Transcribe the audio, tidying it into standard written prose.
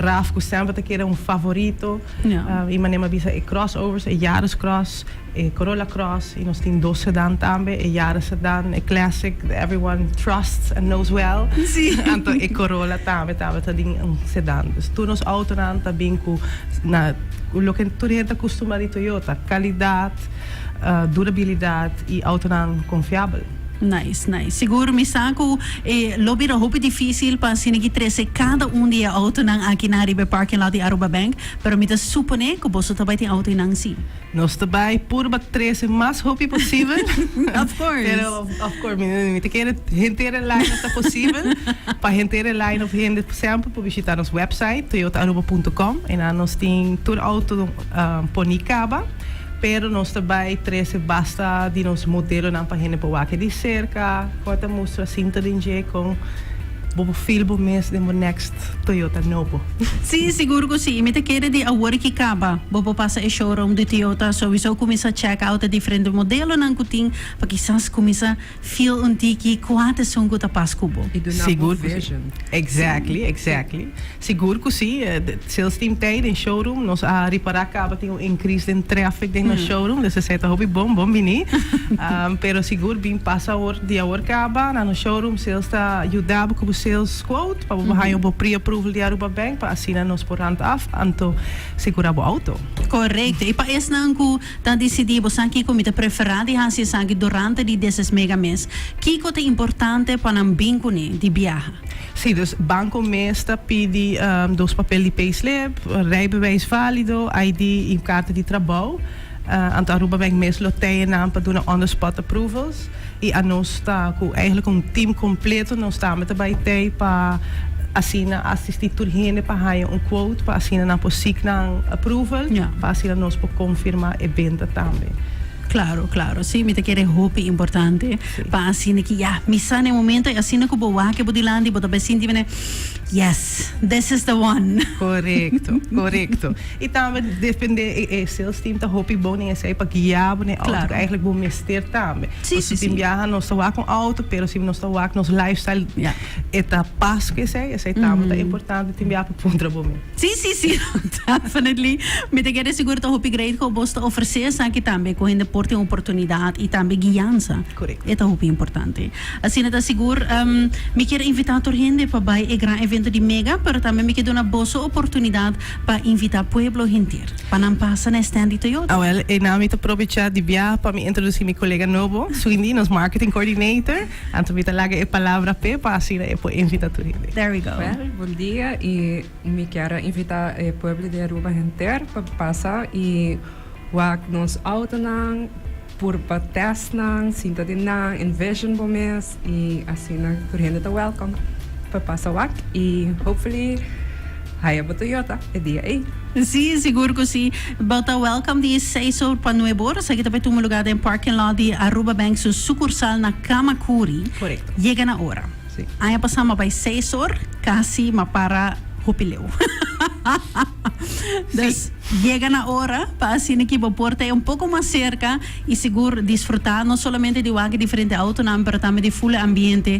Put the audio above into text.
Raf sempre te quer favorito. Ja. E manema bisa e crossovers, e Yaris Cross, e Corolla Cross, e nós tem 2 sedan também, e Yaris sedan, e classic that everyone trusts and knows well. Sim. Então e Corolla também tem sedan. Dus tu nos auto tá bem com na o que tu gente acostuma de Toyota, qualidade, durabilidade e auto confiável. Nice. Siguro, misako, lobby ra hopi difícil para sinigitrese cada dia auto ng akinari be parking lot di Aruba Bank, pero mita supone que boso tabay ti auto nang si. Nós também por bater mais hopi possível. Of course. Pero of course, me te quer inteira line está possível. Para inteira line of gente sempre por visitar nosso website toyotaaruba.com e lá nós tem todo auto ponicaba. Pero nós também treze basta de nos modelo na página para o de cerca, corta mostra cinta de com bobo filbo mês de mo next Toyota novo. Sim, seguro que sim. Me te quer de a work kaba, bobo passa e showroom de Toyota, so iso começa check out a diferente modelo nang kuting, para quizás começa feel um tiki quate são que tá pascubo. Seguro vision. Exactly. Seguro que sim. Sales team tem em showroom, nós a reparar acaba tem increase in traffic dentro do showroom, dessa certa hobby bom bini. Pero seguro bem passa dia work kaba na no showroom sales tá ajudava com sales quote para baixar o pre-approval de Aruba Bank para assinar nos por hand af anto segurar o auto. Correto. E para esse não que tá decidido sanki comita preferado hasi sanki durante de desses mega mês. Que coisa importante para um banco de viagem? Sim, dus banco mesta pede dos papéis de payslip, rijbewijs válido, ID e carta de trabalho. Anto Aruba Bank mesmo loteia para doen on-the-spot approvals. E a nós está com eigenlijk team completo, nós estamos também para assinar assistir tudo para ganhar quote para assinar na possível approval, para assinar nós para confirmar a venda também. Claro. Sim, me te quer hope importante para assinar que misa no momento assinar que boa que bodilandi boda besinti vene. Yes, this is the one. Correcto. E também depende sales team tá hope bom nem esse para guiar né auto eigenlijk bom mester também. Sim. Viaja nós tá com auto, pero se nós tá com nos lifestyle eta passo que esse também tá importante tem viajar para ponto bom. Sim, definitely. Me te quer seguro tá hope great que bosta oferecer aqui também com ainda porte oportunidade e também guiança. Correto. É hope importante. Assim tá seguro me quer invitar a gente para vai e gran evento de mega, pero também me quer dar uma boa oportunidade para invitar pueblo inteiro para não passar na stand de Toyota. Well, e na mita aproveitar de viajar para me introduzir meu colega novo, Swindy, nos marketing coordinator, então me laga a palavra para assim para invitar a gente. There we go. Well, bom dia e me quero invitar o pueblo de Aruba inteiro para passar e wak nos auto nang por test nang sinta din nang envision po mes e asina kurhende ta welcome para passar wak e hopefully haya ba Toyota e dia aí. Sim, seguro que sim. Bota welcome de 6 horas para 9 horas. Aqui também tem um lugar em parking lot de Aruba Bank, su sucursal na Kamakuri. Correto. Chega na hora. Sim. Aí passamos para 6 horas, quase para Hupileu. Entonces, llega na hora para assim que o porta é pouco mais cerca e seguro desfrutar não somente de diferente auto, mas também de full ambiente